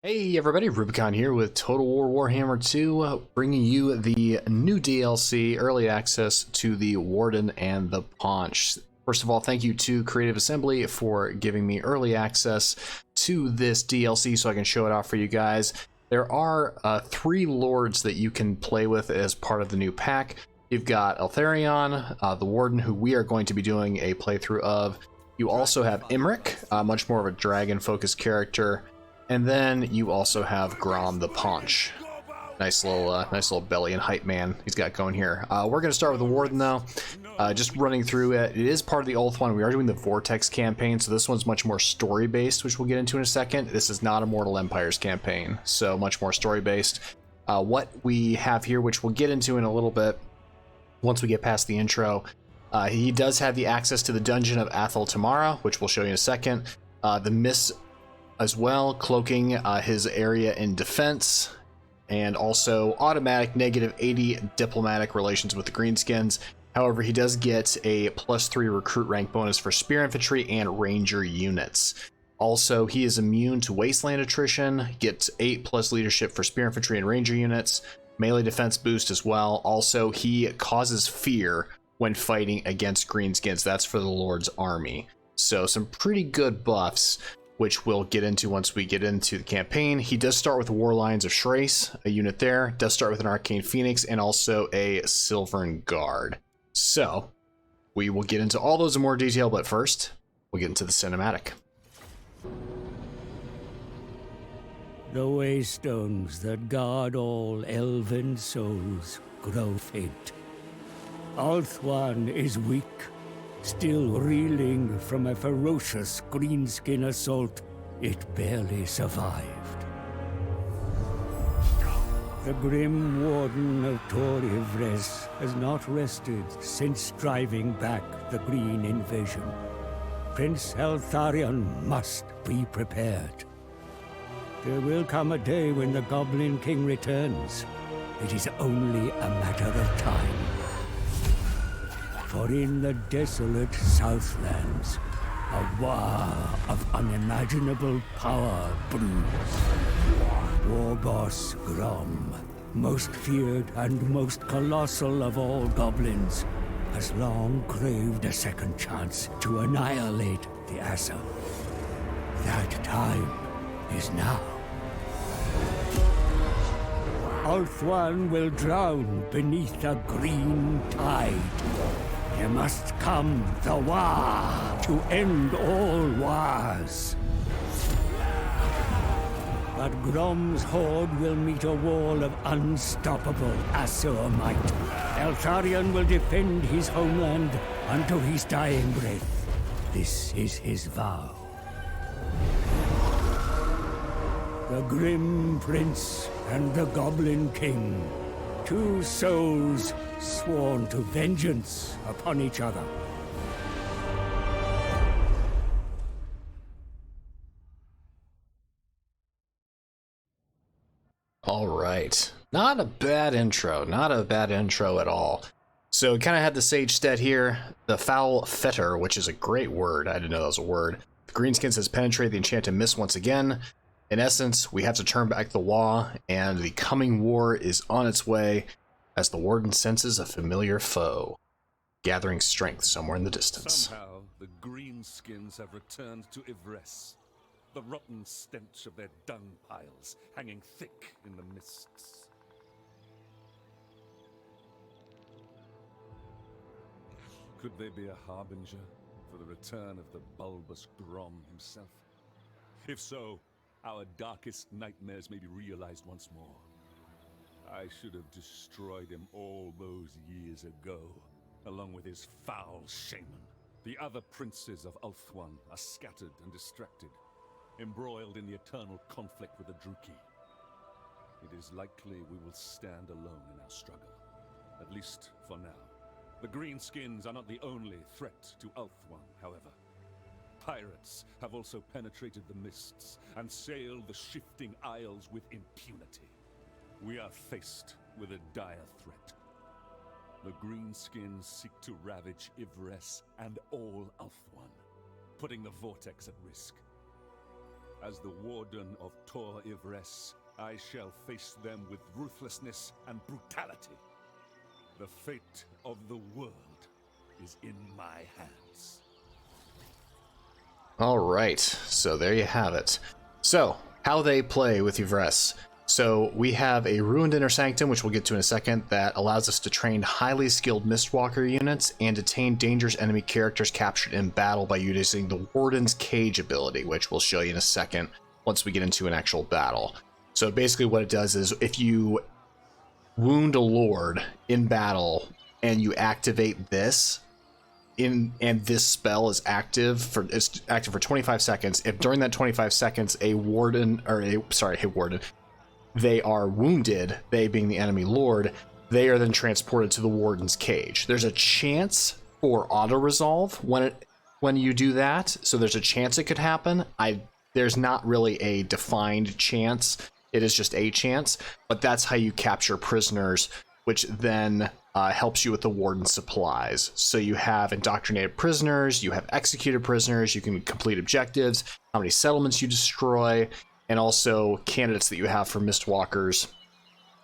Hey everybody, Rubicon here with Total War Warhammer 2, bringing you the new DLC, early access to the Warden and the Paunch. First of all, thank you to Creative Assembly for giving me early access to this DLC so I can show it off for you guys. There are 3 lords that you can play with as part of the new pack. You've got Eltharion, the Warden, who we are going to be doing a playthrough of. You also have Imric, much more of a dragon-focused character. And then you also have Grom the Paunch. Nice little belly and height man he's got going here. We're going to start with the Warden though. Just running through it. It is part of the old one. We are doing the Vortex campaign, so this one's much more story based, which we'll get into in a second. This is not a Mortal Empires campaign, so much more story based. What we have here, which we'll get into in a little bit once we get past the intro. He does have the access to the dungeon of Athel Tamarha, which we'll show you in a second. The Miss as well, cloaking his area in defense, and also automatic negative 80 diplomatic relations with the Greenskins. However, he does get a +3 recruit rank bonus for spear infantry and ranger units. Also, he is immune to wasteland attrition, gets 8+ leadership for spear infantry and ranger units, melee defense boost as well. Also, he causes fear when fighting against Greenskins. That's for the Lord's army. So some pretty good buffs, which we'll get into once we get into the campaign. He does start with War Lions of Shrace, a unit there. Does start with an Arcane Phoenix and also a Silvern Guard. So we will get into all those in more detail, but first we'll get into the cinematic. The waystones that guard all elven souls grow faint. Ulthuan is weak, still reeling from a ferocious greenskin assault it barely survived. The grim Warden of Tor-Ivres has not rested since driving back the Green invasion. Prince Eltharion must be prepared. There will come a day when the Goblin King returns. It is only a matter of time. For in the desolate Southlands, a war of unimaginable power brews. War boss Grom, most feared and most colossal of all goblins, has long craved a second chance to annihilate the Athel. That time is now. Ulthuan will drown beneath a green tide. There must come the war to end all wars. But Grom's horde will meet a wall of unstoppable Asur might. Eltharion will defend his homeland unto his dying breath. This is his vow. The Grim Prince and the Goblin King, 2 souls sworn to vengeance upon each other. All right, not a bad intro, at all. So kind of had the Sage Stead here, the Foul Fetter, which is a great word. I didn't know that was a word. The Greenskins has penetrated the enchanted mist once again. In essence, we have to turn back the Wa, and the coming war is on its way as the Warden senses a familiar foe, gathering strength somewhere in the distance. Somehow, the Greenskins have returned to Ivres, the rotten stench of their dung piles hanging thick in the mists. Could they be a harbinger for the return of the bulbous Grom himself? If so, our darkest nightmares may be realized once more. I should have destroyed him all those years ago, along with his foul shaman. The other princes of Ulthuan are scattered and distracted, embroiled in the eternal conflict with the Druki. It is likely we will stand alone in our struggle, at least for now. The Greenskins are not the only threat to Ulthuan, however. Pirates have also penetrated the mists and sailed the shifting isles with impunity. We are faced with a dire threat. The Greenskins seek to ravage Ivres and all Ulthuan, putting the Vortex at risk. As the Warden of Tor Ivres, I shall face them with ruthlessness and brutality. The fate of the world is in my hands. All right, so there you have it. So, how they play with Ivres. So, we have a Ruined Inner Sanctum, which we'll get to in a second, that allows us to train highly skilled Mistwalker units and detain dangerous enemy characters captured in battle by using the Warden's Cage ability, which we'll show you in a second once we get into an actual battle. So, basically what it does is if you wound a Lord in battle and you activate this, and this spell is active for 25 seconds. If during that 25 seconds a warden they are wounded, they being the enemy lord, they are then transported to the Warden's Cage. There's a chance for auto resolve when you do that, so there's a chance it could happen. There's not really a defined chance. It is just a chance, but that's how you capture prisoners, which then helps you with the Warden's supplies. So you have indoctrinated prisoners, you have executed prisoners, you can complete objectives, how many settlements you destroy, and also candidates that you have for Mistwalkers.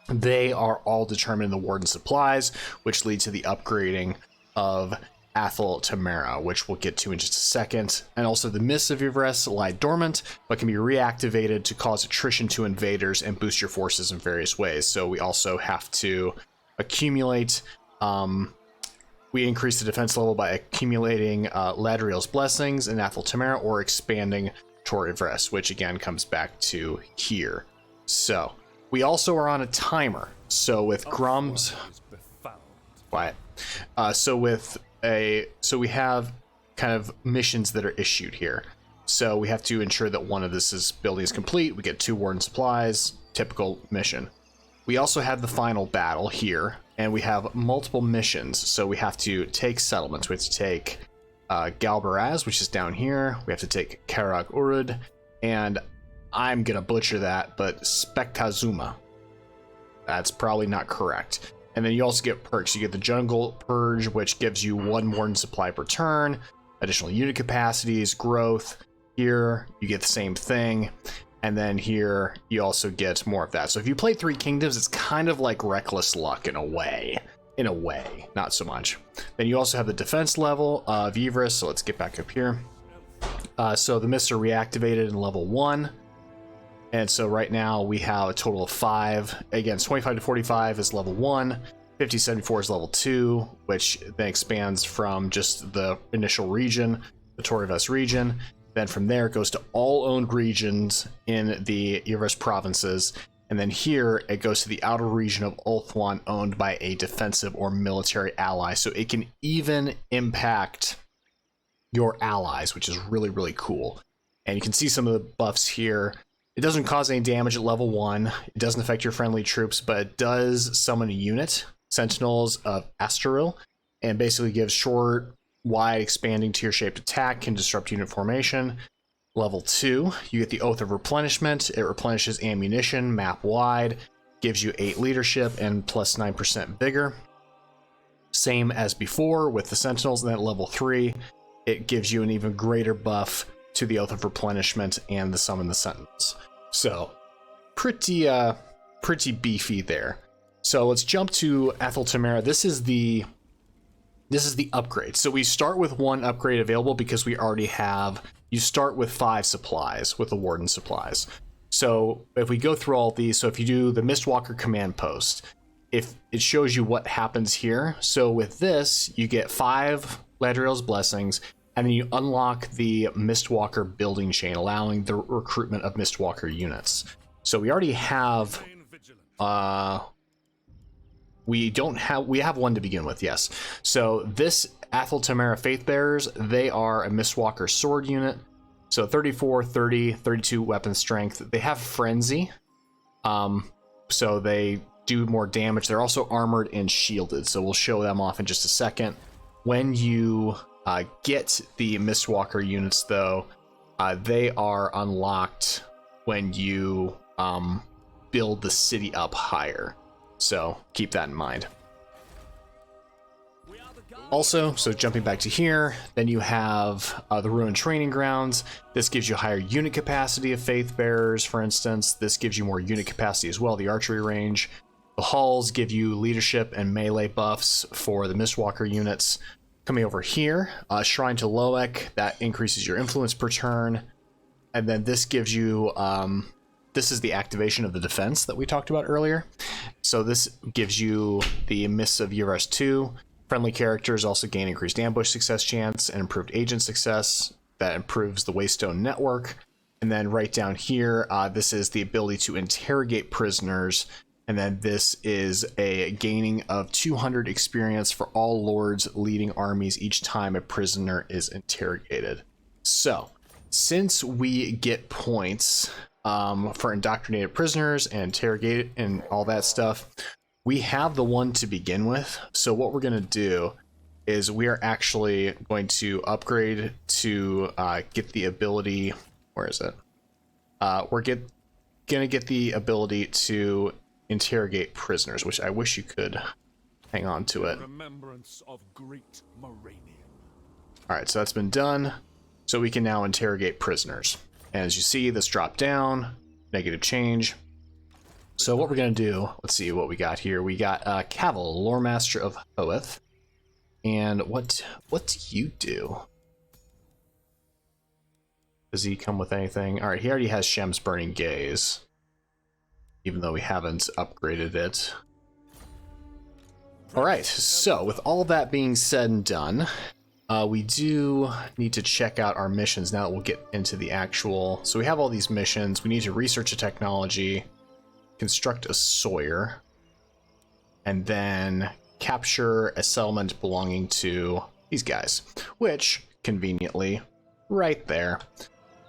They are all determined in the Warden's supplies, which lead to the upgrading of Athel Tamarha, which we'll get to in just a second. And also the Mists of Ivres lie dormant, but can be reactivated to cause attrition to invaders and boost your forces in various ways. So we also have to accumulate, we increase the defense level by accumulating Ladriel's Blessings and Athel Tamarha, or expanding Tor Ivres, which again comes back to here. So we also are on a timer. So with Grum's quiet. So we have kind of missions that are issued here. So we have to ensure that one of this building is complete. We get 2 Warden supplies, typical mission. We also have the final battle here, and we have multiple missions. So we have to take settlements. We have to take Galbaraz, which is down here. We have to take Karag Urud, and I'm gonna butcher that, but Spektazuma. That's probably not correct. And then you also get perks. You get the Jungle Purge, which gives you 1 Warden supply per turn, additional unit capacities, growth. Here you get the same thing, and then here you also get more of that. So if you play 3 Kingdoms, it's kind of like Reckless Luck in a way. Not so much. Then you also have the defense level of Ivres, so let's get back up here. So the Mists are reactivated in level 1. And so right now we have a total of 5. Again, 25 to 45 is level 1. 50 to 74 is level 2, which then expands from just the initial region, the Tor Ivres region. Then from there it goes to all owned regions in the Ivres provinces. And then here it goes to the outer region of Ulthuan owned by a defensive or military ally. So it can even impact your allies, which is really, really cool. And you can see some of the buffs here. It doesn't cause any damage at level 1. It doesn't affect your friendly troops, but it does summon a unit, Sentinels of Astaril, and basically gives short, wide, expanding tier-shaped attack, can disrupt unit formation. Level 2, you get the Oath of Replenishment. It replenishes ammunition map-wide, gives you 8 leadership and plus 9% vigor. Same as before with the Sentinels. And then at level 3, it gives you an even greater buff to the Oath of Replenishment and the Summon the Sentinels. So pretty beefy there. So let's jump to Athel Tamarha. This is the upgrade. So we start with 1 upgrade available because we already have, you start with 5 supplies with the Warden supplies. So if we go through all these, so if you do the Mistwalker command post, if it shows you what happens here. So with this, you get 5 Ladriel's Blessings, and then you unlock the Mistwalker building chain, allowing the recruitment of Mistwalker units. So we already have, we have 1 to begin with, yes. So this Athel Tamarha Faithbearers, they are a Mistwalker sword unit. So 34, 30, 32 weapon strength. They have Frenzy, so they do more damage. They're also armored and shielded, so we'll show them off in just a second. When you get the Mistwalker units, though, they are unlocked when you build the city up higher. So keep that in mind. Also, so jumping back to here, then you have the Ruined Training Grounds. This gives you higher unit capacity of Faith Bearers, for instance. This gives you more unit capacity as well, the archery range. The halls give you leadership and melee buffs for the Mistwalker units. Coming over here, Shrine to Loek, that increases your influence per turn. And then this gives you, this is the activation of the defense that we talked about earlier. So this gives you the Mists of Urash 2. Friendly characters also gain increased ambush success chance and improved agent success. That improves the Waystone network. And then right down here, this is the ability to interrogate prisoners. And then this is a gaining of 200 experience for all lords leading armies each time a prisoner is interrogated. So, since we get points for indoctrinated prisoners and interrogated and all that stuff, we have the one to begin with. So what we're going to do is we are actually going to upgrade to get the ability. Where is it? We're going to get the ability to interrogate prisoners, which I wish you could hang on to it. Remembrance of great Moranian. All right, so that's been done. So we can now interrogate prisoners. And as you see, this dropped down, negative change. So what we're going to do, let's see what we got here. We got Cavil, Lore Master of Hoeth. And what do you do? Does he come with anything? All right, he already has Shem's Burning Gaze, even though we haven't upgraded it. All right, so with all that being said and done, we do need to check out our missions now that we'll get into the actual. So we have all these missions. We need to research a technology, construct a Sawyer, and then capture a settlement belonging to these guys, which conveniently right there.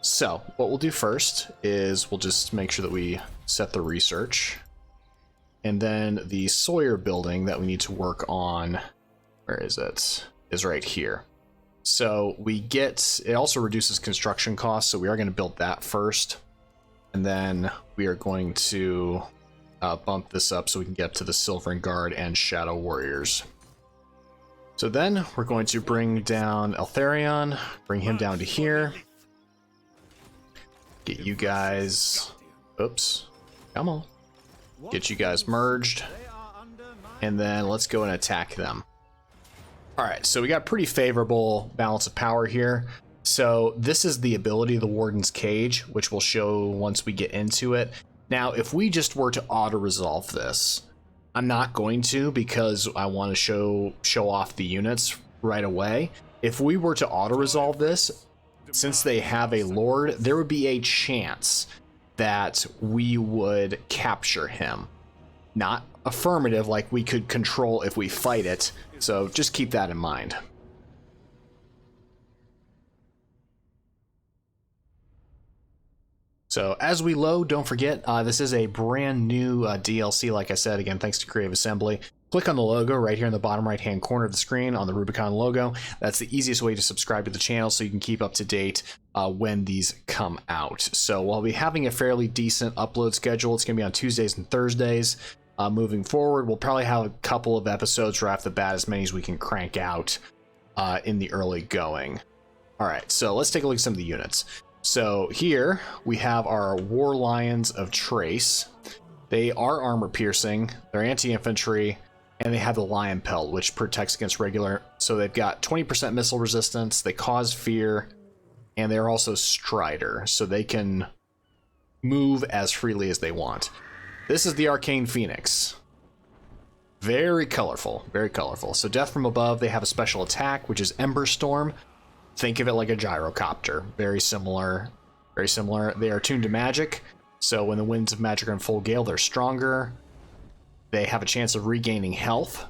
So what we'll do first is we'll just make sure that we set the research, and then the Sawyer building that we need to work on, where is it, is right here. So we get, it also reduces construction costs, so we are going to build that first, and then we are going to bump this up so we can get up to the Silvern Guard and Shadow Warriors. So then we're going to bring down Eltharion, bring him down to here, get you guys, oops, come on, get you guys merged, and then let's go and attack them. All right, so we got pretty favorable balance of power here. So this is the ability of the Warden's Cage, which we'll show once we get into it. Now, if we just were to auto-resolve this, I'm not going to because I want to show off the units right away. If we were to auto-resolve this, since they have a Lord, there would be a chance that we would capture him. Not affirmative, like we could control if we fight it, so just keep that in mind. So as we load, don't forget, this is a brand new DLC, like I said, again, thanks to Creative Assembly. Click on the logo right here in the bottom right-hand corner of the screen on the Rubicon logo. That's the easiest way to subscribe to the channel so you can keep up to date when these come out. So we'll be having a fairly decent upload schedule. It's going to be on Tuesdays and Thursdays. Moving forward, we'll probably have a couple of episodes right off the bat, as many as we can crank out in the early going. All right, so let's take a look at some of the units. So here we have our War Lions of Trace. They are armor piercing, they're anti-infantry, and they have the Lion Pelt, which protects against regular. So they've got 20% missile resistance, they cause fear, and they're also Strider, so they can move as freely as they want. This is the Arcane Phoenix. Very colorful, very colorful. So Death from Above, they have a special attack, which is Ember Storm. Think of it like a gyrocopter. Very similar, very similar. They are attuned to magic, so when the winds of magic are in full gale, they're stronger. They have a chance of regaining health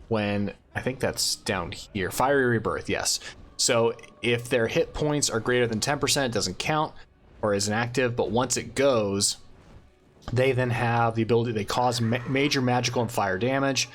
when, I think that's down here, Fiery Rebirth, yes. So if their hit points are greater than 10%, it doesn't count or isn't active, but once it goes, they then have the ability, they cause major magical and fire damage,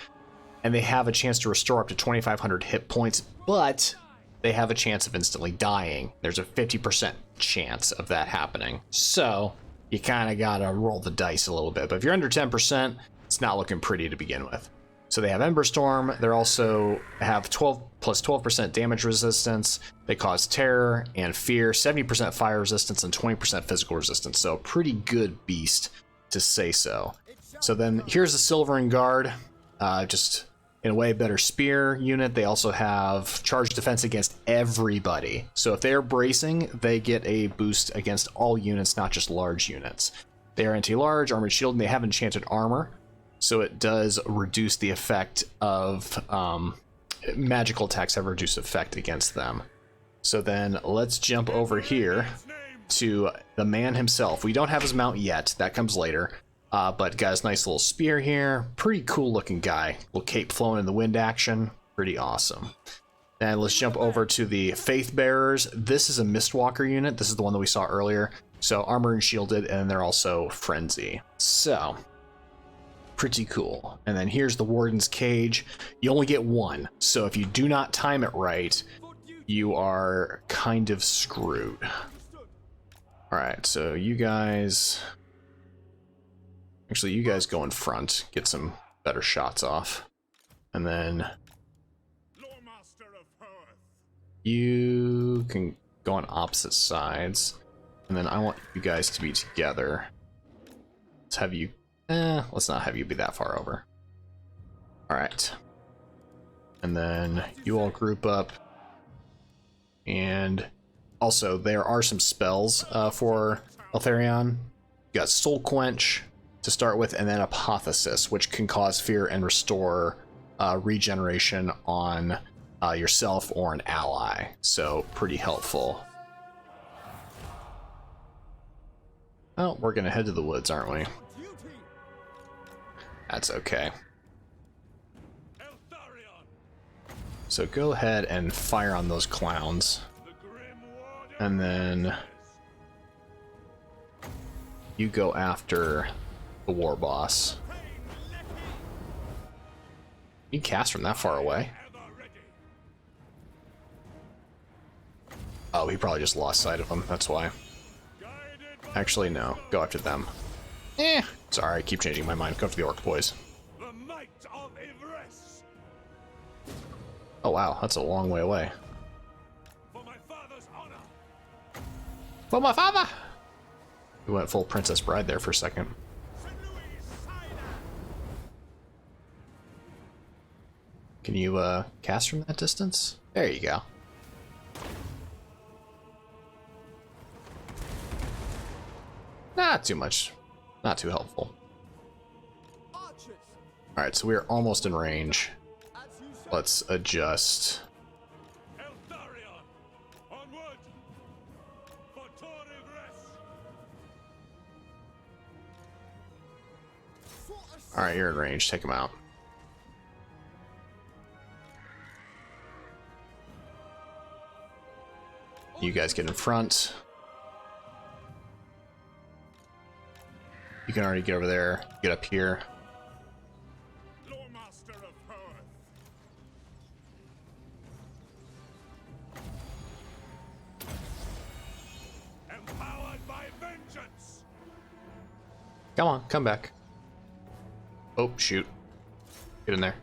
and they have a chance to restore up to 2,500 hit points, but they have a chance of instantly dying. There's a 50% chance of that happening. So you kind of got to roll the dice a little bit, but if you're under 10%, it's not looking pretty to begin with. So they have Ember Storm. They also have 12 plus 12% damage resistance. They cause terror and fear, 70% fire resistance, and 20% physical resistance. So pretty good beast, to say so. So then here's the Silvering Guard, just in a way better spear unit. They also have charge defense against everybody. So if they're bracing, they get a boost against all units, not just large units. They are anti-large, armored shield, and they have enchanted armor. So it does reduce the effect of magical attacks have a reduced effect against them. So then let's jump over here to the man himself. We don't have his mount yet. That comes later. But got his nice little spear here. Pretty cool looking guy. Little cape flowing in the wind action. Pretty awesome. And let's jump over to the Faith Bearers. This is a Mistwalker unit. This is the one that we saw earlier. So armor and shielded, and they're also frenzy. So pretty cool. And then here's the Warden's Cage. You only get one. So if you do not time it right, you are kind of screwed. Alright, so you guys... Actually, you guys go in front. Get some better shots off. And then... you can go on opposite sides. And then I want you guys to be together. Let's have you... let's not have you be that far over. Alright. And then you all group up. And also, there are some spells for Eltharion. You got Soul Quench to start with, and then Apotheosis, which can cause fear and restore regeneration on yourself or an ally. So, pretty helpful. Oh, we're gonna head to the woods, aren't we? That's okay. So go ahead and fire on those clowns. And then you go after the war boss. You cast from that far away? Oh, he probably just lost sight of him, that's why. Actually, no. Go after them. Sorry, I keep changing my mind. Go after the orc boys. Oh wow, that's a long way away. For my father's honor. For my father! We went full Princess Bride there for a second. Can you cast from that distance? There you go. Not too much. Not too helpful. Alright, so we are almost in range. Let's adjust. Eltharion, onward, for alright, you're in range. Take him out. You guys get in front. You can already get over there. Get up here. Come on, come back. Oh, shoot. Get in there.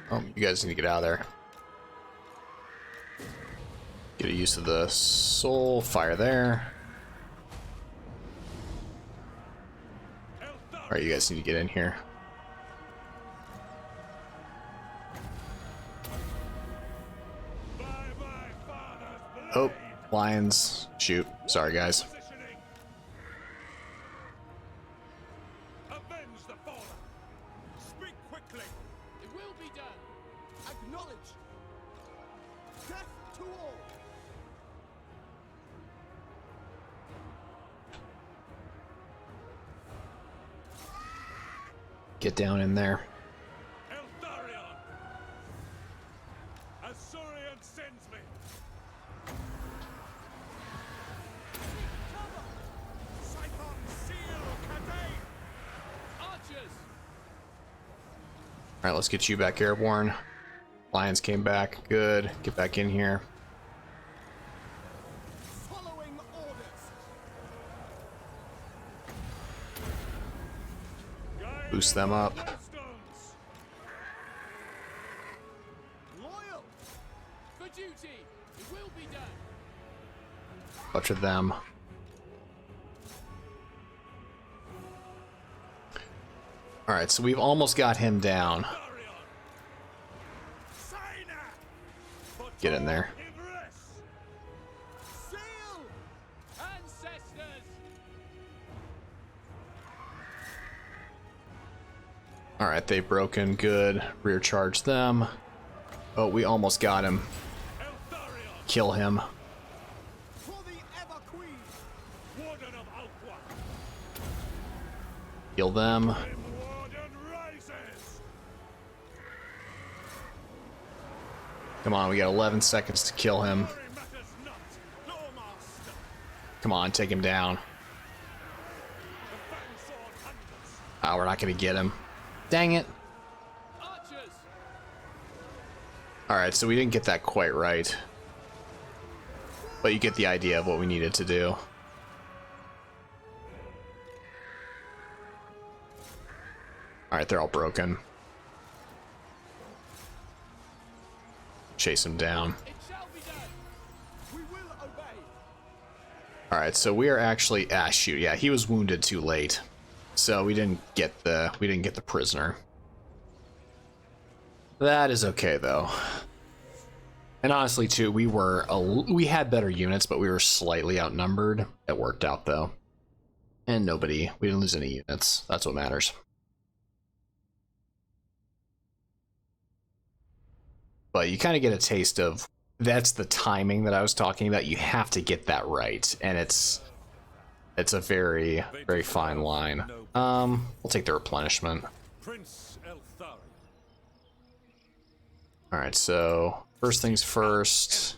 Oh, you guys need to get out of there. Get a use of the soul fire there. Alright, you guys need to get in here. Oh, lions. Shoot. Sorry, guys. Get down in there. Eltharion! Azurian sends me. Alright, let's get you back airborne. Lions came back. Good. Get back in here. Following orders. Boost them up. Loyal. For duty. It will be done. Butcher them. Alright, so we've almost got him down. Get in there. Seal. Ancestors. Alright, they've broken. Good. Rear charge them. Oh, we almost got him. Eltharion, Kill him. For the Ever Queen. Warden of Alqua. Kill them. Warden rises. Come on, we got 11 seconds to kill him. Glory matters not. No master. Come on, take him down. The fang sword hunters. Ah, we're not gonna get him. Dang it. Archers. Alright, so we didn't get that quite right. But you get the idea of what we needed to do. Alright, they're all broken. Chase him down. It shall be done. We will obey. Alright, so we are actually shoot, yeah, he was wounded too late. So we didn't get the prisoner. That is okay though. And honestly too, we had better units, but we were slightly outnumbered. It worked out though. And we didn't lose any units. That's what matters. But you kind of get a taste of, that's the timing that I was talking about. You have to get that right, and it's a very, very fine line. We'll take the replenishment. Prince Eltharion. Alright, so first things first,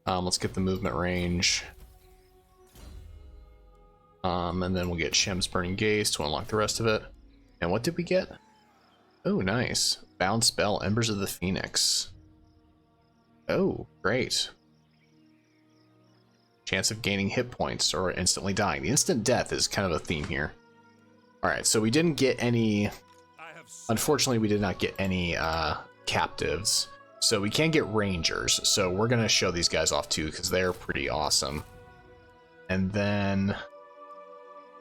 let's get the movement range. And then we'll get Shem's Burning Gaze to unlock the rest of it. And what did we get? Oh, nice. Bound spell, Embers of the Phoenix. Oh, great. Chance of gaining hit points or instantly dying. The instant death is kind of a theme here. Alright, so we didn't get any... Unfortunately, we did not get any captives. So we can get rangers. So we're going to show these guys off too, because they're pretty awesome. And then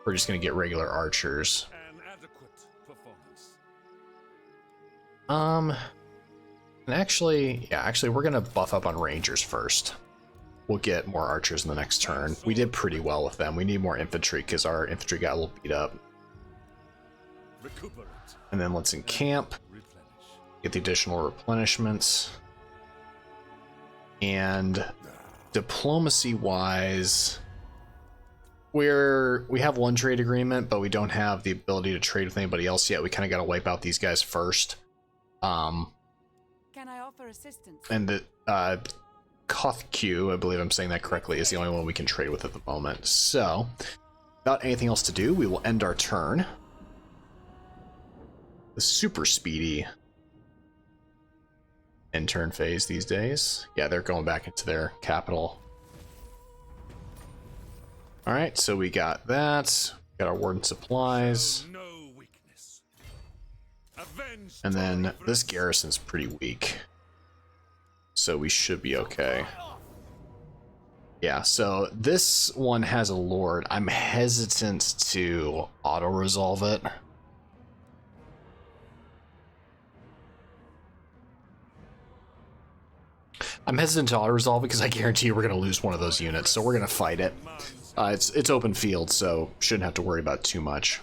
we're just going to get regular archers. An adequate performance. And actually, we're going to buff up on rangers first. We'll get more archers in the next turn. We did pretty well with them. We need more infantry because our infantry got a little beat up. Recuperate. And then let's encamp. Replenish. Get the additional replenishments. And diplomacy-wise, we have one trade agreement, but we don't have the ability to trade with anybody else yet. We kind of got to wipe out these guys first. Can I offer assistance? And the Kothq, I believe I'm saying that correctly, is the only one we can trade with at the moment. So, without anything else to do, we will end our turn. The super speedy end turn phase these days. Yeah, they're going back into their capital. Alright, so we got that. Got our Warden supplies. No weakness. Avenge And then Tory this Prince. garrison's pretty weak. So we should be okay. Yeah, so this one has a lord. I'm hesitant to auto-resolve it. I'm hesitant to auto-resolve it because I guarantee you we're going to lose one of those units, so we're going to fight it. It's open field, so shouldn't have to worry about too much.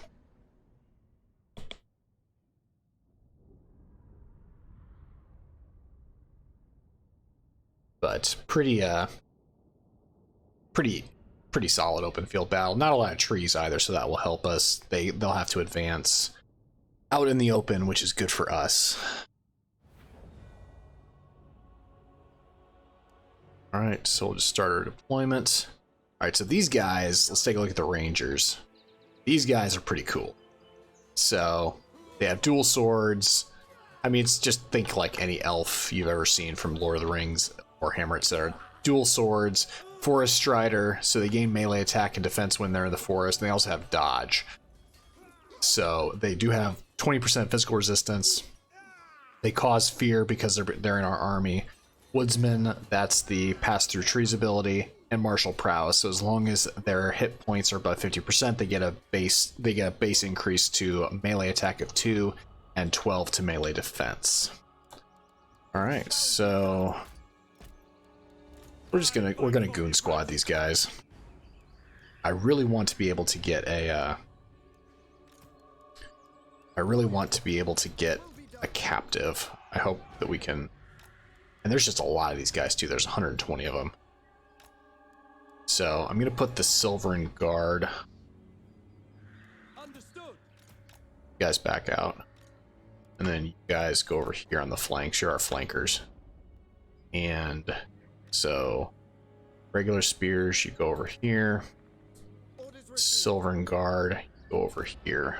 But pretty solid open field battle. Not a lot of trees either, so that will help us. They'll have to advance out in the open, which is good for us. Alright, so we'll just start our deployment. Alright, so these guys, let's take a look at the Rangers. These guys are pretty cool. So, they have dual swords. I mean, it's just think like any elf you've ever seen from Lord of the Rings, Warhammer, etc. Dual swords, forest strider, so they gain melee attack and defense when they're in the forest, and they also have dodge. So they do have 20% physical resistance. They cause fear because they're in our army. Woodsman, that's the pass through trees ability, and martial prowess. So as long as their hit points are above 50%, they get a base increase to melee attack of 2 and 12 to melee defense. All right, so we're gonna goon squad these guys. I really want to be able to get a captive. I hope that we can. And there's just a lot of these guys too. There's 120 of them. So I'm gonna put the Silvern Guard. Understood. You guys back out, and then you guys go over here on the flanks. You're our flankers. And so regular spears, you go over here. Silvern Guard, you go over here.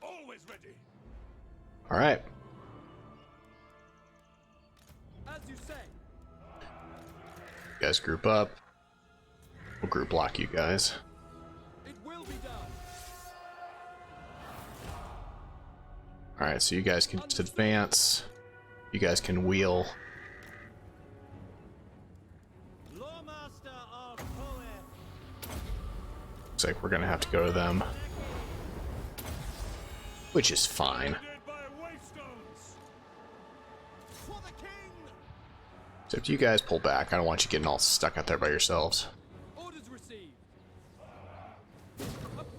Always ready. All right. As you say. You guys group up. We'll group block you guys. It will be done. All right, so you guys can just advance. You guys can wheel. Looks like we're gonna have to go to them, which is fine. Except you guys pull back. I don't want you getting all stuck out there by yourselves. Orders received.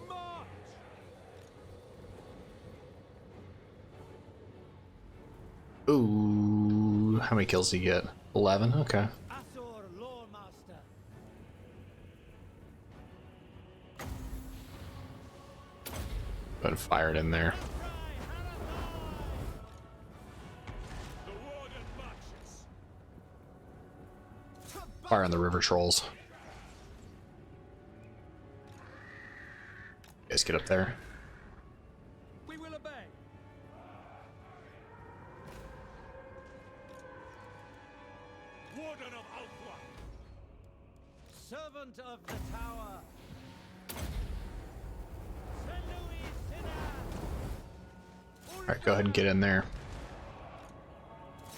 March. Ooh, how many kills do you get? 11? Okay. Go ahead and fire it in there. Fire on the river trolls. You guys get up there. We will obey. Warden of Athel. Servant of the tower. Alright, go ahead and get in there.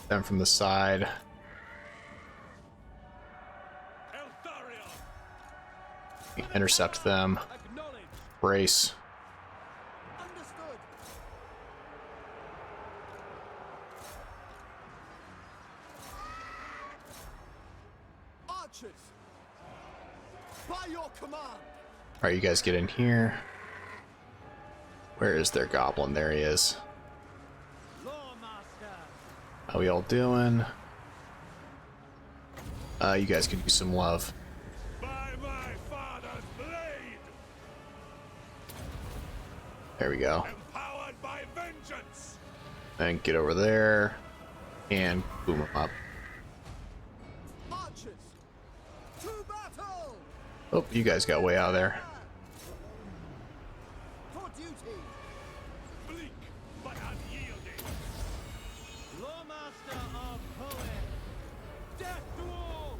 Them from the side. Eltharion. Intercept them. Acknowledge. Brace. Understood. Archers. By your command. Alright, you guys get in here. Where is their goblin? There he is. How we all doing? You guys can use some love. By my father's blade. There we go. Empowered by vengeance. And get over there and boom them up. Archers. To battle. Oh, you guys got way out of there. For duty. Bleak but unyielding. Lawmaster of poet. Death to all.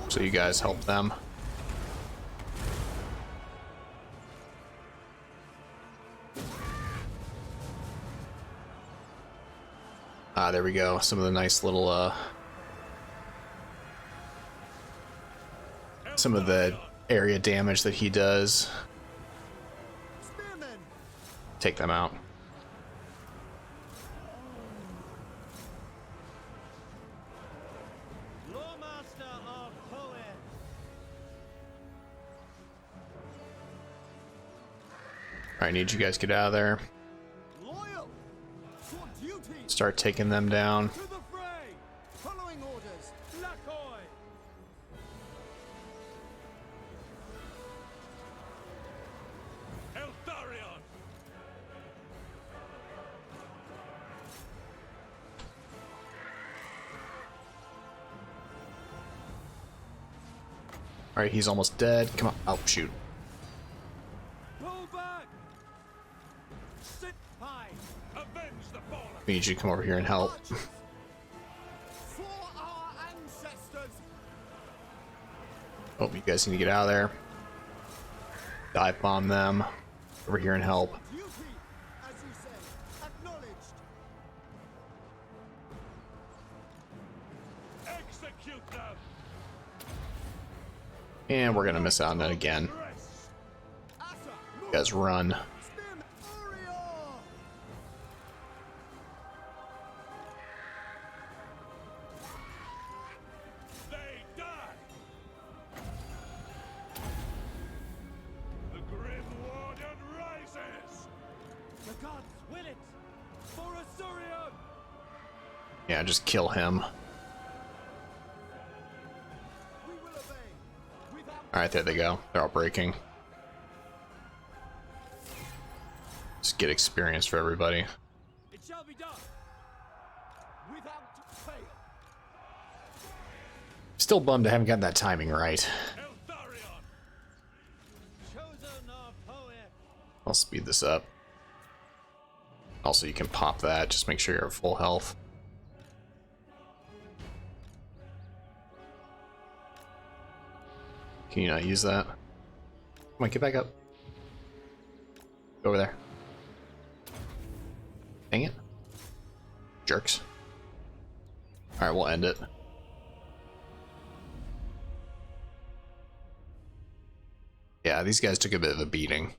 So you guys help them. Ah, there we go. Some of the nice little, some of the area damage that he does. Spearmen. Take them out. Lawmaster of poet. Alright, I need you guys to get out of there. Loyal. For duty. Start taking them down. To the fray. Following orders. Lacoy. Eltharion. Alright, he's almost dead. Come on. Oh, shoot. Pull back. Sit high. We need you to come over here and help. For our ancestors. Oh, you guys need to get out of there. Dive bomb them. Over here and help. Duty, as you say, acknowledged. Execute them. And we're gonna miss out on that again. You guys run. They die. The Grim Warden rises. The gods will it. For Eltharion. Yeah, just kill him. We will obey. Without Alright, there they go. They're all breaking. Just get experience for everybody. it shall be done. Without fail. Still bummed I haven't gotten that timing right. Eltharion. Chosen our poet. I'll speed this up. Also, you can pop that. Just make sure you're at full health. Can you not use that? Come on, get back up. Go over there. Dang it. Jerks. Alright, we'll end it. Yeah, these guys took a bit of a beating.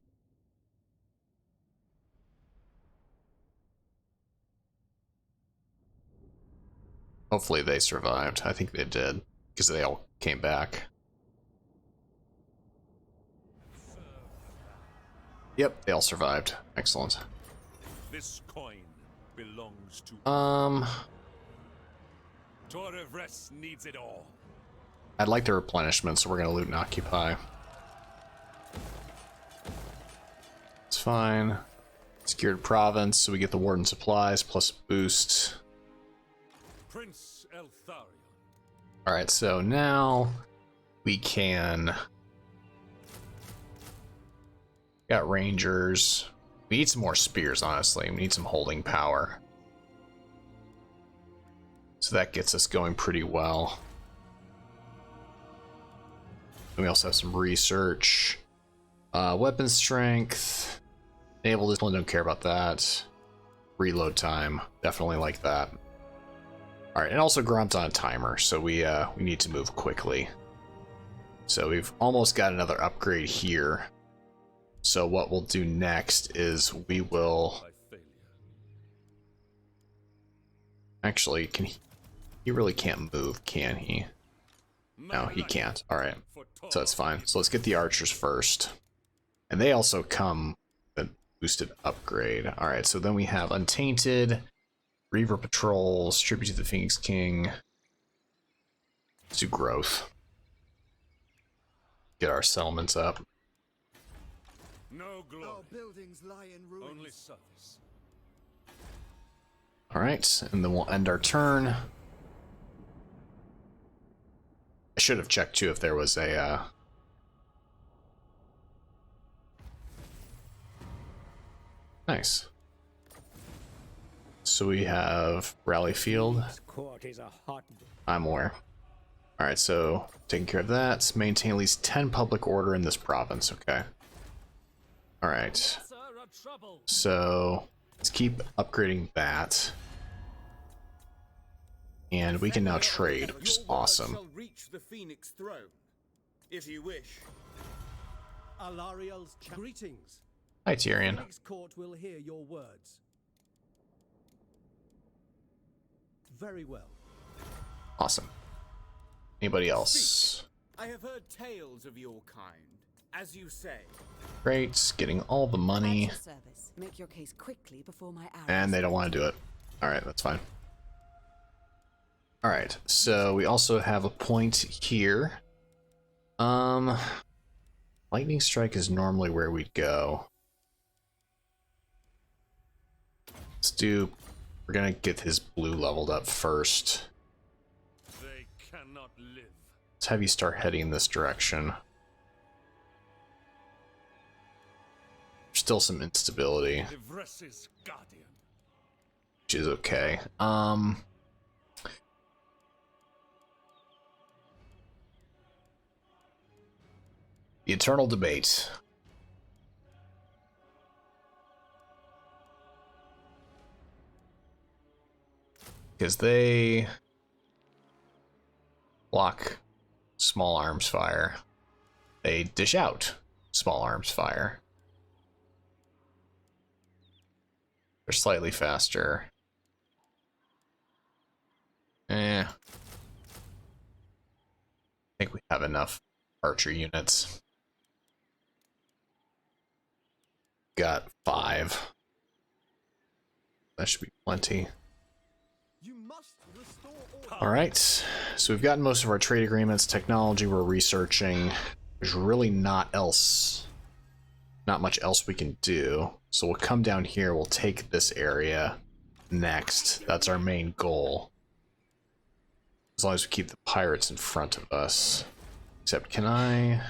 Hopefully they survived. I think they did, because they all came back. Yep, they all survived. Excellent. This coin belongs to Torevres needs it all. I'd like the replenishment, so we're gonna loot and occupy. It's fine. Secured province, so we get the Warden supplies plus boost. Prince Eltharion. Alright, so now we can... Got rangers. We need some more spears, honestly. We need some holding power. So that gets us going pretty well. And we also have some research. Weapon strength. Naval discipline, don't care about that. Reload time, definitely like that. Alright, and also Grunt's on a timer, so we need to move quickly. So we've almost got another upgrade here. So what we'll do next is we will... Actually, he really can't move, can he? No, he can't. Alright, so that's fine. So let's get the archers first. And they also come with a boosted upgrade. Alright, so then we have Untainted, Reaver Patrols, Tribute to the Phoenix King. Let's do Growth. Get our settlements up. No glory. Our buildings lie in ruins. Only service. Alright, and then we'll end our turn. I should have checked too if there was a Nice. So we have Rally Field. Court is a hot. I'm aware. Alright, so taking care of that. Maintain at least 10 public order in this province, okay. Alright. So let's keep upgrading that. And we can now trade, which is awesome. Shall reach the Phoenix throne, if you wish. Alariel's greetings. Hi, Tyrion. Phoenix Court will hear your words. Very well. Awesome. Anybody else? I have heard tales of your kind, as you say. Great, getting all the money. At your service. Make your case quickly before my arrows. And they don't want to do it. Alright, that's fine. Alright, so we also have a point here. Lightning Strike is normally where we'd go. Let's do... We're gonna get his blue leveled up first. They cannot live. Let's have you start heading this direction. There's still some instability. Ivres's guardian. which is okay. The eternal debate. Because they block small arms fire. They dish out small arms fire. They're slightly faster. I think we have enough archer units. Got 5. That should be plenty. Alright, so we've gotten most of our trade agreements. Technology we're researching. There's really not much else we can do. So we'll come down here, we'll take this area next. That's our main goal. As long as we keep the pirates in front of us. Except, can I...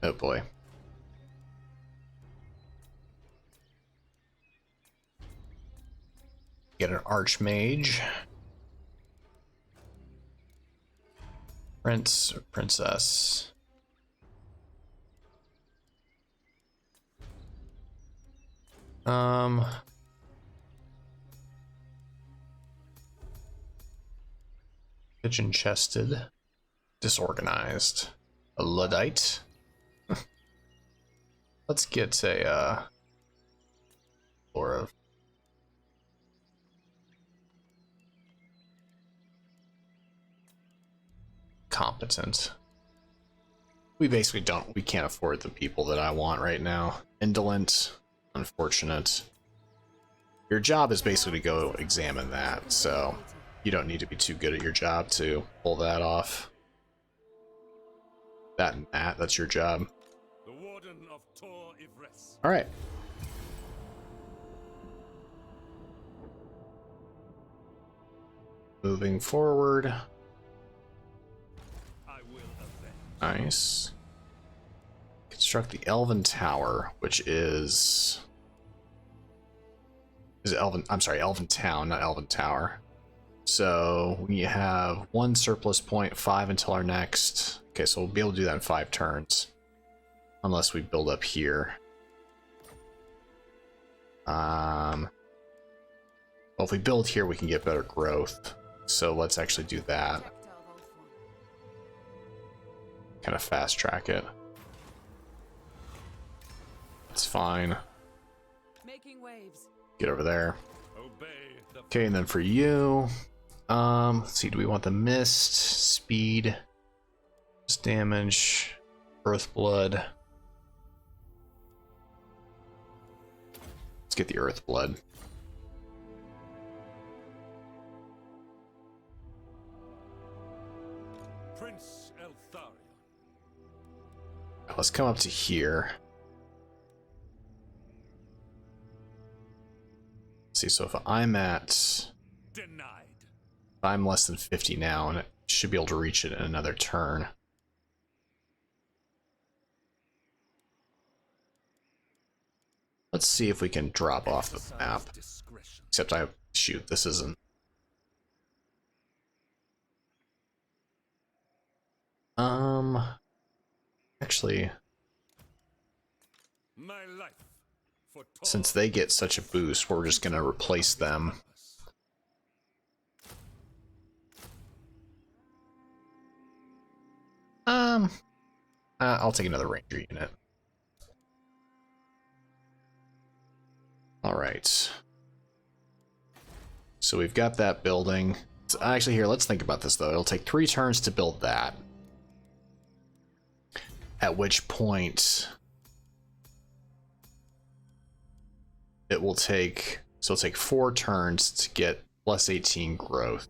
Oh boy. Get an archmage. Prince or princess. Kitchen chested. Disorganized. A Luddite. Let's get a floor of competent. We can't afford the people that I want right now. Indolent, unfortunate. Your job is basically to go examine that, so you don't need to be too good at your job to pull that off. That and that's your job. The Warden of Tor Ivres. Alright. Moving forward. I will avenge. Nice. Construct the Elven Tower, which is Elven Town, not Elven Tower. So we have 1 surplus point, 5 until our next. Okay, so we'll be able to do that in 5 turns. Unless we build up here. Well, if we build here, we can get better growth. So let's actually do that. Kind of fast track it. It's fine. Making waves. Get over there. Obey the Okay, and then for you, let's see, do we want the mist, speed, damage, earth blood? Let's get the earth blood. Prince Eltharion. Let's come up to here. Let's see, so if I'm Denied. less than 50 now, and it should be able to reach it in another turn. Let's see if we can drop off the map. Discretion. Except shoot, this isn't. Actually, My life for Tor. since they get such a boost, we're just gonna replace them. I'll take another ranger unit. All right. So we've got that building. So actually, here, let's think about this though. It'll take 3 turns to build that. At which point it will take, so it'll take 4 turns to get plus 18 growth.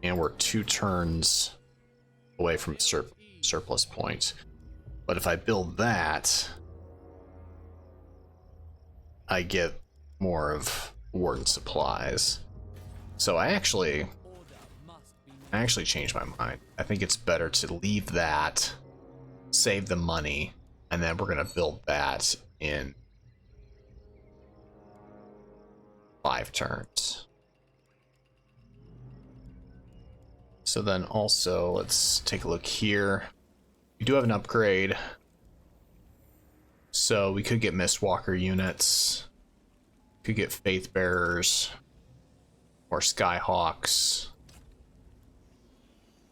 And we're 2 turns away from surplus point. But if I build that, I get more of Warden supplies. So I actually changed my mind. I think it's better to leave that, save the money, And then we're going to build that in 5 turns. So then also, let's take a look here. We do have an upgrade. So we could get Mistwalker units. Could get Faith Bearers. Or Skyhawks.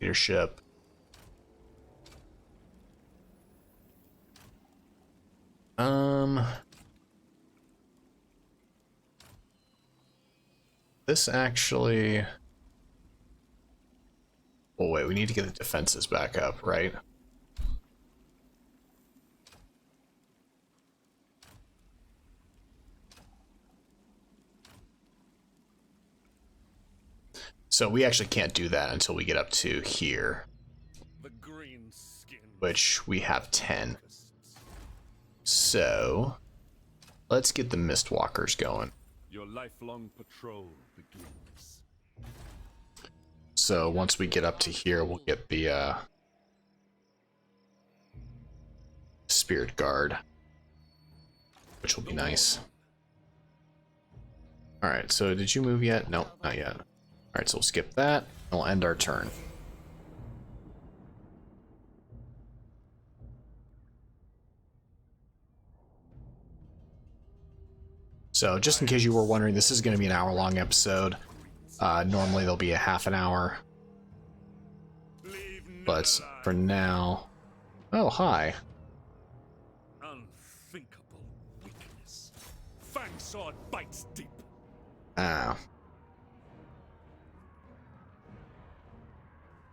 Leadership. This actually... Oh wait, we need to get the defenses back up, right? So we actually can't do that until we get up to here, which we have 10. So let's get the Mistwalkers going. Your lifelong patrol begins. So once we get up to here, we'll get the Spirit Guard, which will be nice. Alright, so did you move yet? No, not yet. Alright, so we'll skip that, and we'll end our turn. So, just in case you were wondering, this is going to be an hour-long episode. Normally there'll be a half an hour. But for now... Oh, hi. Unthinkable weakness. Fang sword bites deep. Ah.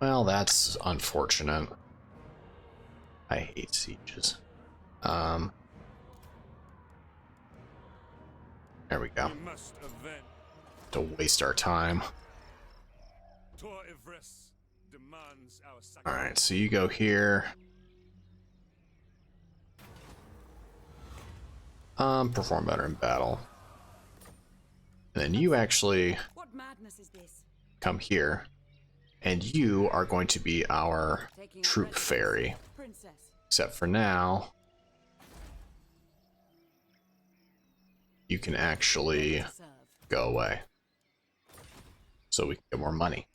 Well, that's unfortunate. I hate sieges. There we go. To waste our time. Alright, so you go here. Perform better in battle. And then you actually What madness is this? come here. And you are going to be our troop fairy. Princess. Except for now, you can actually Serve. go away. So we can get more money.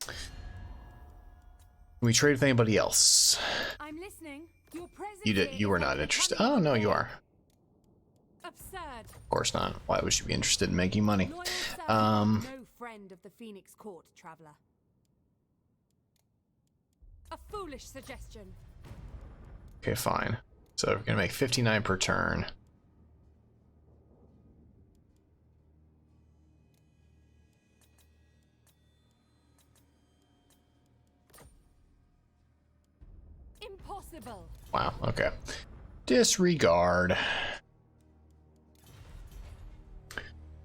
Can we trade with anybody else? I'm listening. Your presence You were not interested. Oh, no, you are. Absurd. Of course not. Why would you be interested in making money? Loyal servant, no friend of the Phoenix Court, traveler. A foolish suggestion. Okay, fine. So we're gonna make 59 per turn. Impossible. Wow, okay. Disregard.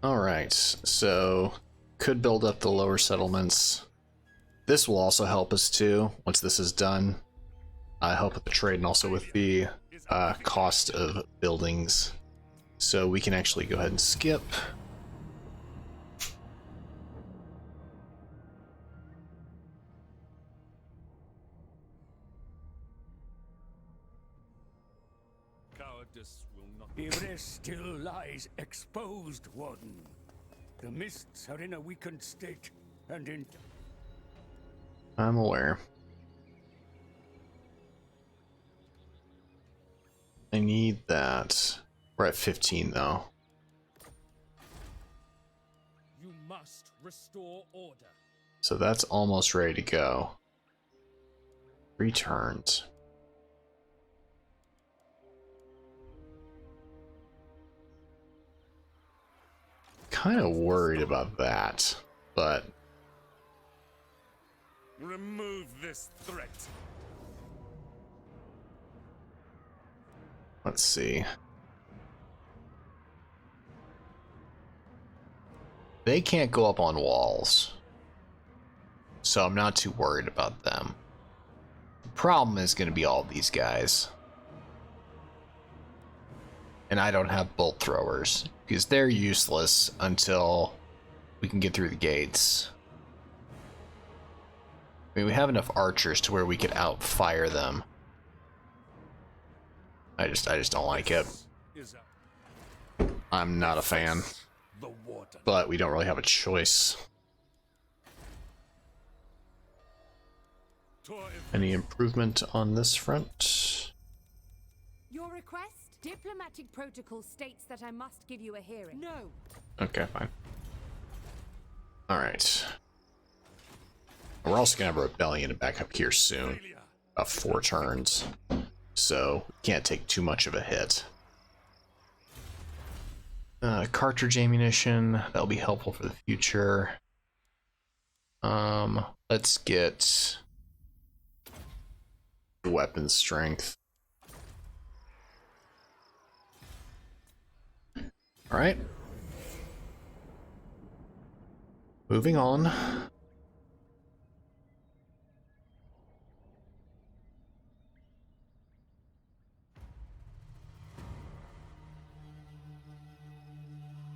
Alright, so could build up the lower settlements. This will also help us too, once this is done. Help with the trade and also with the cost of buildings. So we can actually go ahead and skip. Ivres still lies exposed, Warden. The mists are in a weakened state, and in... I'm aware. I need that. We're at 15 though. You must restore order. So that's almost ready to go. 3 turns. Kind of worried about that, but Remove this threat. let's see. They can't go up on walls, so I'm not too worried about them. The problem is going to be all these guys. And I don't have bolt throwers, because they're useless until we can get through the gates. I mean, we have enough archers to where we could outfire them. I just don't like it. Is I'm not a fan, the Warden. but we don't really have a choice. Any improvement on this front? Your request? Diplomatic protocol states that I must give you a hearing. No. Okay, fine. Alright. We're also gonna have a rebellion back up here soon. About 4 turns. So, can't take too much of a hit. Cartridge ammunition, that'll be helpful for the future. Let's get weapon strength. Alright. Moving on.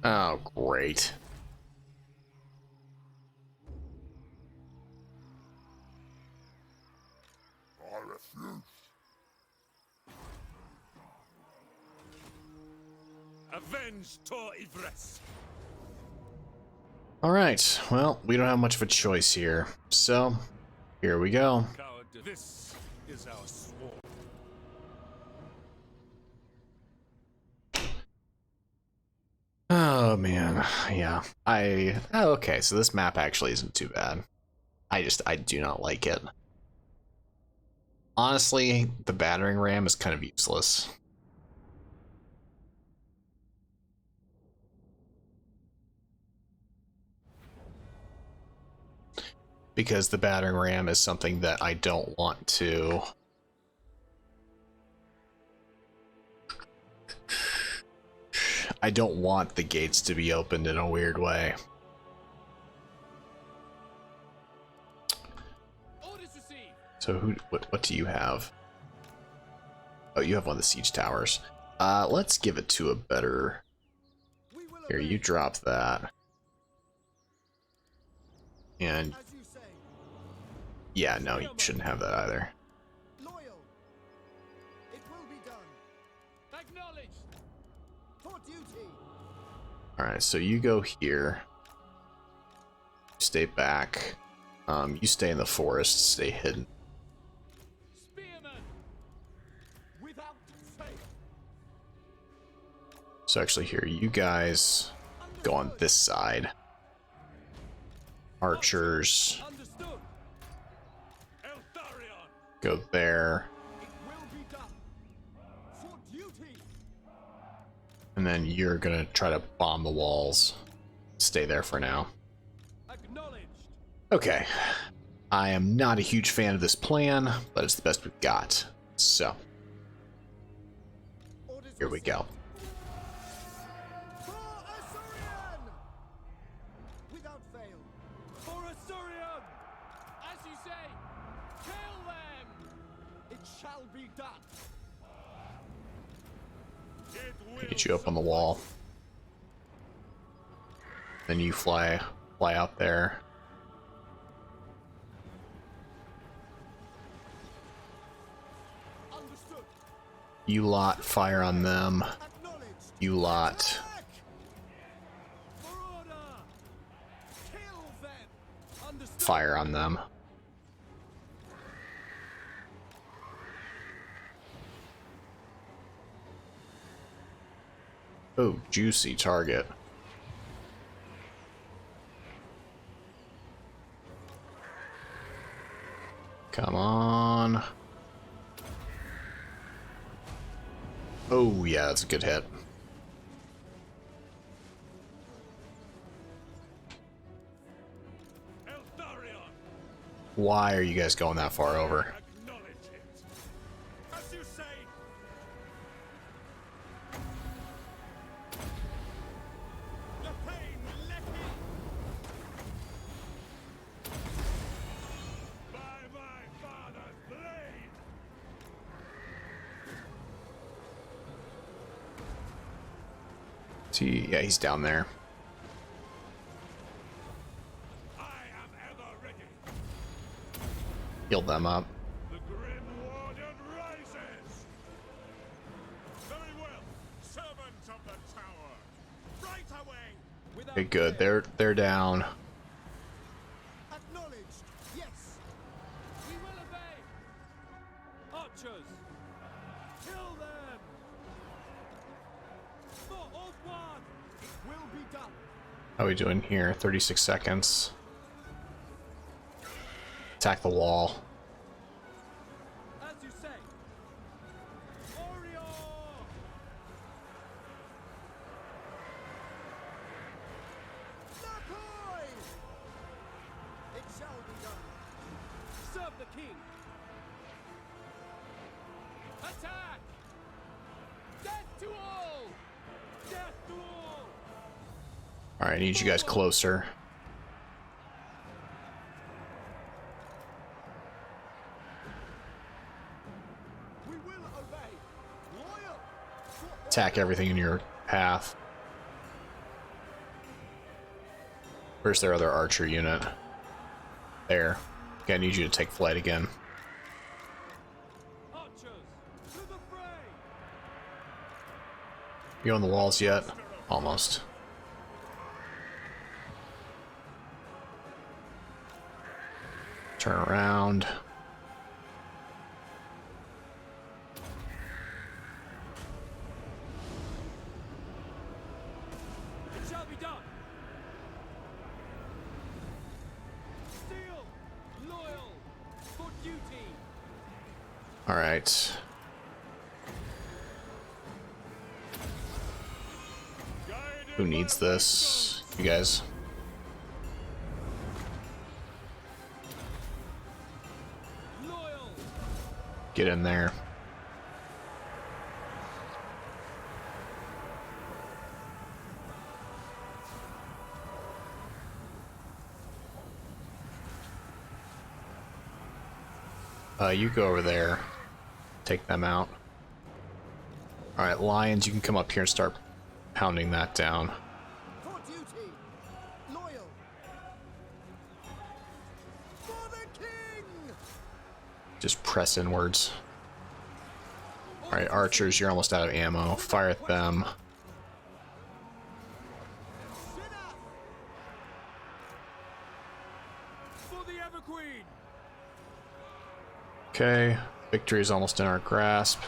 Oh, great. I refuse. Avenge Tor Ivres. Alright, well, we don't have much of a choice here. So, here we go. Coward, this is our sword. Oh man, yeah. Oh, okay, so this map actually isn't too bad. I do not like it. Honestly, the battering ram is kind of useless. Because the battering ram is something that I don't want to... I don't want the gates to be opened in a weird way. Orders received. So what do you have? Oh, you have one of the siege towers. Let's give it to a better... Here, you drop that. And... Yeah, no, you shouldn't have that either. Loyal. It will be done. Acknowledged. For duty. Alright, so you go here. Stay back. You stay in the forest, stay hidden. Spearman. Without fail. So actually here, you guys go on this side. Archers Understood. Eltharion. go there. It will be done. For duty. And then you're gonna try to bomb the walls. Stay there for now. Acknowledged. Okay. I am not a huge fan of this plan, but it's the best we've got. So, Orders here we go. For Eltharion. Without fail. For Athel. As you say. Kill them. It shall be done. It will Get you up on the wall. Then you fly out there. Understood. You lot fire on them. Acknowledged. You lot Back. For order. Kill them. Understood. fire on them. Oh, juicy target. Come on. Oh, yeah, that's a good hit. Eltharion. Why are you guys going that far over? Acknowledge it. As you say. The pain let in. By my father's blade. Yeah, he's down there. I am ever ready. Heal them up. The Grim Warden rises. Okay, good. They're down. Acknowledged. Yes. We will obey. Archers, kill them. For of one. It will be done. How are we doing here? 36 seconds. Attack the wall. As you say. Orion. Lapoi. It shall be done. Serve the king. Attack. Death to all. Death to all. Alright, I need you guys closer. We will obey. Loyal. Attack everything in your path. Where's their other archer unit? There. Okay, I need you to take flight again. Archers, to the fray. You on the walls yet? Almost. Turn around. It shall be done. Steel, loyal, for duty. All right. Who needs this? You guys. Loyal. Get in there. You go over there. Take them out. Alright, lions, you can come up here and start pounding that down. For duty. Loyal. For the king. Just press inwards. Alright, archers, you're almost out of ammo. Fire at them. Sinner. For the Ever Queen. Okay, victory is almost in our grasp.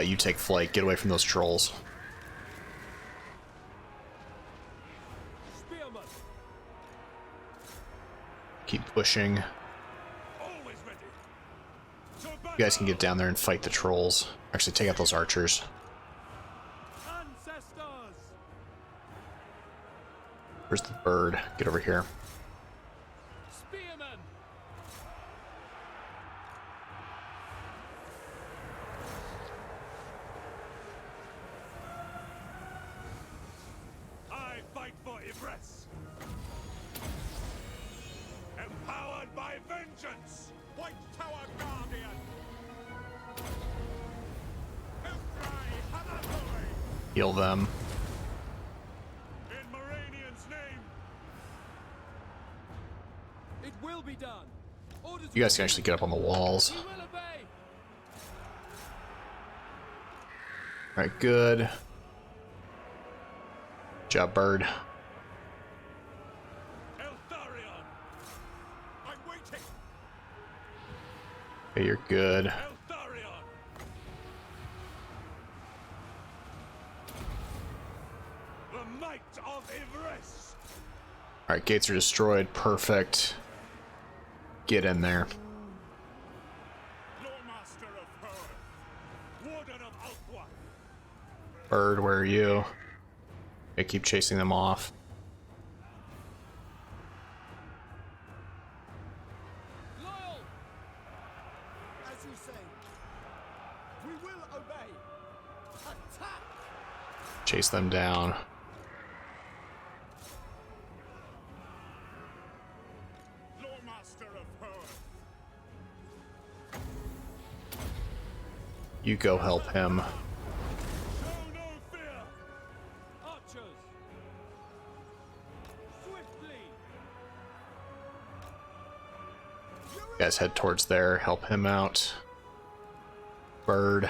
You take flight, get away from those trolls. Spearman. Keep pushing. Always ready. To You guys can get down there and fight the trolls. Actually, take out those archers. Ancestors. Where's the bird? Get over here. Spearmen. I fight for Ibris. Empowered by vengeance. White Tower Guardian. Eltharion Hanathoi. Heal them. In Moranian's name. It will be done. Orders. You guys can actually get up on the walls. We will obey. Alright, good. Job, bird. Eltharion. I'm waiting. Okay, you're good. Eltharion. The might of Ibris. Alright, gates are destroyed. Perfect. Get in there. Lawmaster of Perth. Warden of Althwa. Bird, where are you? Okay, keep chasing them off. Loyal. As you say. We will obey. Attack. Chase them down. Lawmaster of Perth. You go help him. Show no fear. Archers. Swiftly. You guys head towards there. Help him out. Bird.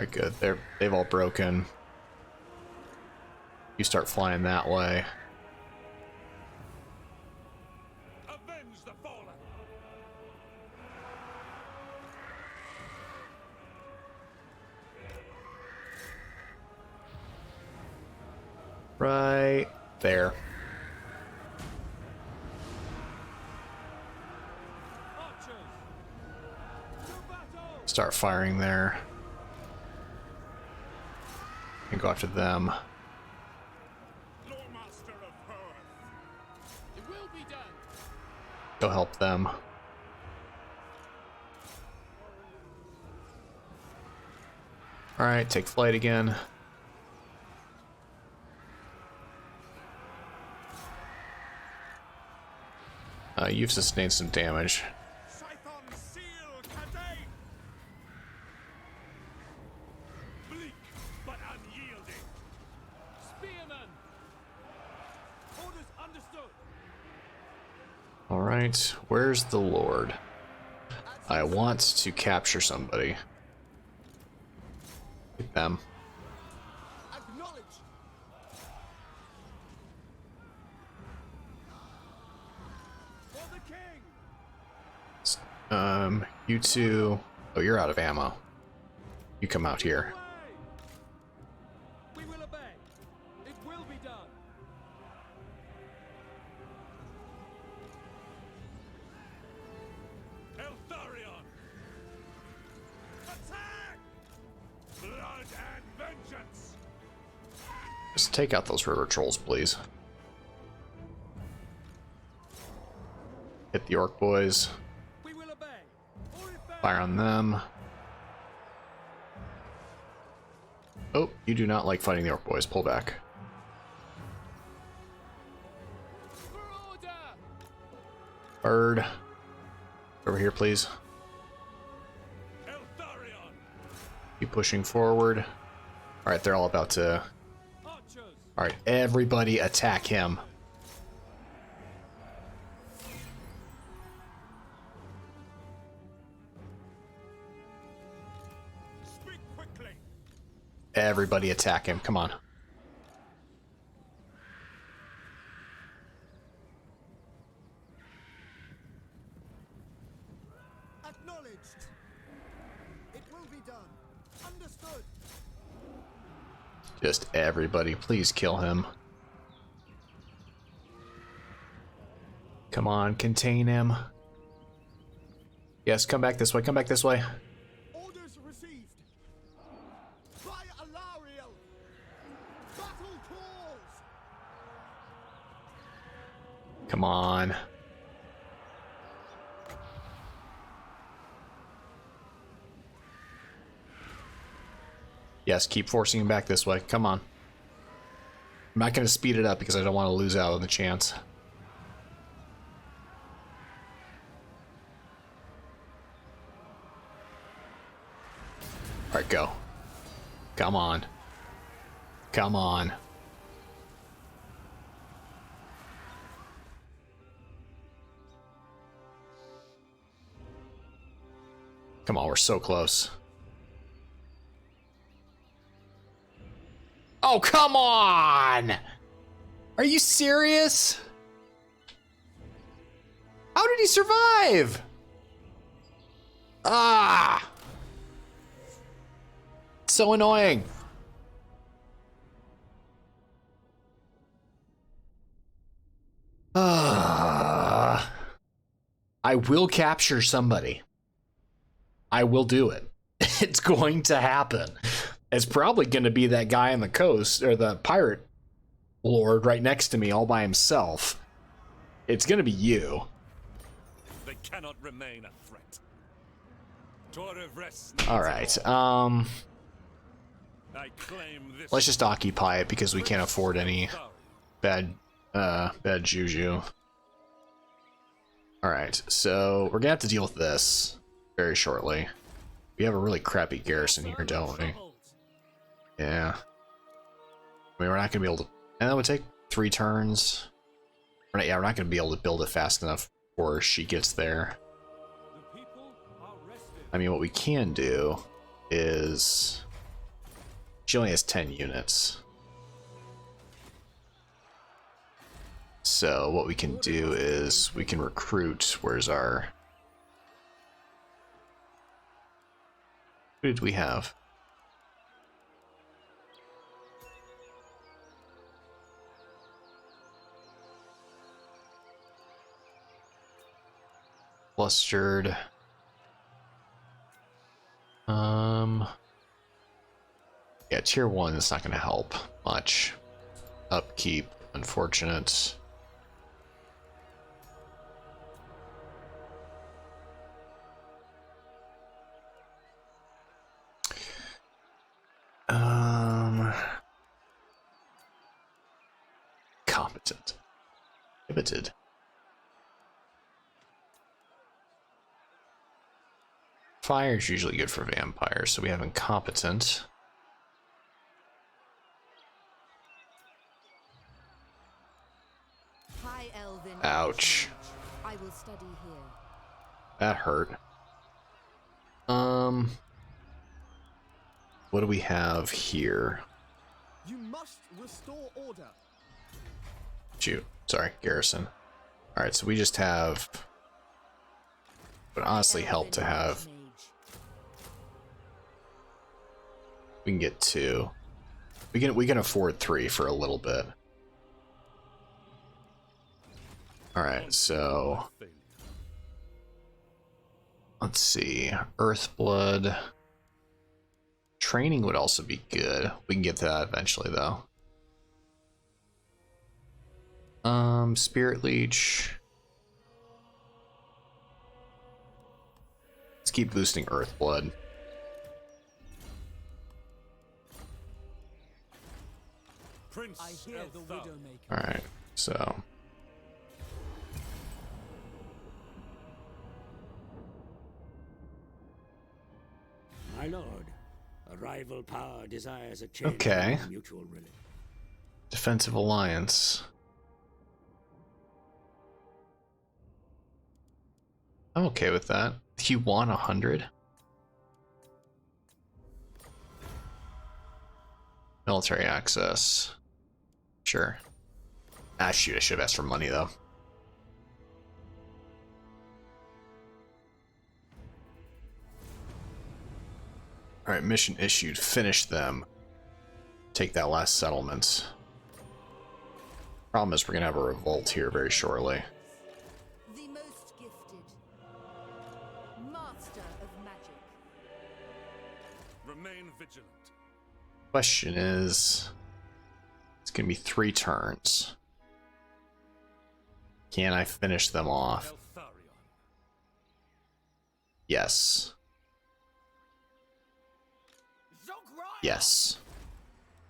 Alright, good. They've all broken. You start flying that way. Avenge the fallen. Right there. Archers! To battle! Start firing there. And go after them. Lordmaster of Earth. It will be done. Go help them. Alright, take flight again. You've sustained some damage. Scython seal Cadane. Bleak but unyielding. Spearman! Orders understood! Alright, where's the Lord? I want to capture somebody. Get them. Acknowledged! For the king! You two... Oh, you're out of ammo. You come out here. Away! We will obey. It will be done. Eltharion. Attack! Blood and vengeance. Just take out those river trolls, please. Hit the orc boys. We will obey. Or if Fire on them. Oh, you do not like fighting the orc boys. Pull back. For order! Bird. Over here, please. Eltharion. Keep pushing forward. Alright, they're all about to... archers! Alright, everybody attack him. Speak quickly. Everybody attack him. Come on. Acknowledged! It will be done. Understood! Just everybody, please kill him. Come on, contain him. Yes, come back this way, come back this way. Orders received! By Alariel! Battle calls! Come on. Yes, keep forcing him back this way. Come on. I'm not going to speed it up because I don't want to lose out on the chance. Alright, go. Come on. Come on. Come on, we're so close. Oh, come on! Are you serious? How did he survive? Ah! So annoying. I will capture somebody. I will do it. It's going to happen. It's probably going to be that guy on the coast, or the pirate lord right next to me all by himself. It's going to be you. They cannot remain a threat. Alright, I claim this. let's just occupy it because we can't afford any bad juju. Alright, so we're gonna have to deal with this very shortly. We have a really crappy garrison here, don't we? Yeah. I mean, we're not gonna be able to... And that would take 3 turns. We're not gonna be able to build it fast enough before she gets there. The people are rested. I mean, what we can do is... She only has 10 units. So what we can do is we can recruit. Where's our... Who did we have? Flustered. Yeah, tier 1 is not going to help much. Upkeep, unfortunate. Competent. Limited. Fire is usually good for vampires, so we have incompetent. High Elven. Ouch. I will study here. That hurt. What do we have here? You must restore order. Shoot. Sorry, garrison. Alright, so we just have... Would honestly help to have... We can get 2. We can afford 3 for a little bit. Alright, so... Let's see. Earthblood. Training would also be good. We can get to that eventually, though. Spirit Leech. Let's keep boosting Earthblood. Prince I hear the Eltharion. Widowmaker. Alright, so... My lord, a rival power desires a change Okay. in mutual relation. Defensive Alliance. I'm okay with that. You want 100? Military access. Sure. Ah, shoot, I should have asked for money, though. Alright, mission issued. Finish them. Take that last settlement. Problem is, we're gonna have a revolt here very shortly. The most gifted. Master of magic. Remain vigilant. Question is... It's gonna be 3 turns. Can I finish them off? Eltharion. Yes. Yes.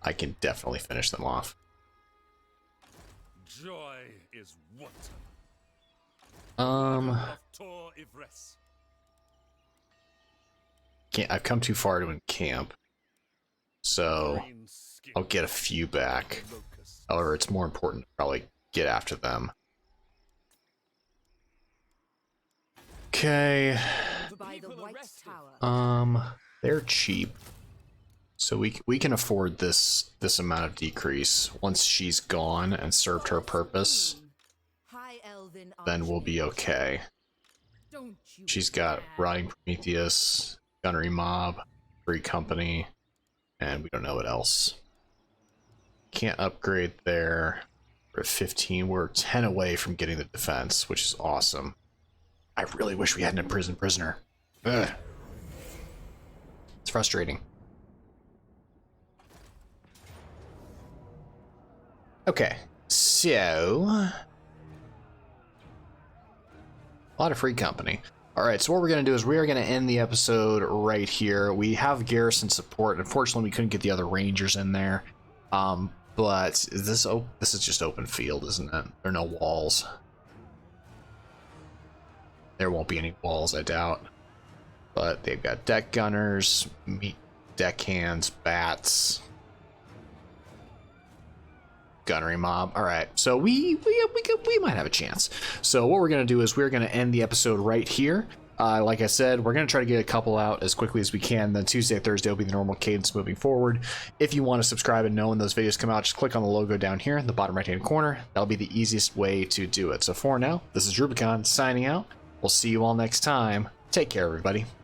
I can definitely finish them off. Joy is wanton. Um... Of Tor Ivres. I've come too far to encamp. So... Green skin. I'll get a few back. Locust. However, it's more important to probably get after them. Okay. By the People White arrested. Tower. They're cheap. So we can afford this amount of decrease. Once she's gone and served her purpose, High Elven then we'll be okay. Don't you She's got dare. Rotting Prometheus, Gunnery Mob, Free Company, and we don't know what else. Can't upgrade there. We're at 15. We're 10 away from getting the defense, which is awesome. I really wish we hadn't imprisoned prisoner. Ugh. It's frustrating. Okay, so... A lot of Free Company. Alright, so what we're going to do is we are going to end the episode right here. We have garrison support. Unfortunately, we couldn't get the other rangers in there. But this is just open field, isn't it? There are no walls. There won't be any walls, I doubt. But they've got deck gunners, deckhands, bats, gunnery mob. All right, so we might have a chance. So what we're gonna do is we're gonna end the episode right here. Like I said, we're going to try to get a couple out as quickly as we can. Then Tuesday, Thursday will be the normal cadence moving forward. If you want to subscribe and know when those videos come out, just click on the logo down here in the bottom right-hand corner. That'll be the easiest way to do it. So for now, this is Rubicon signing out. We'll see you all next time. Take care, everybody.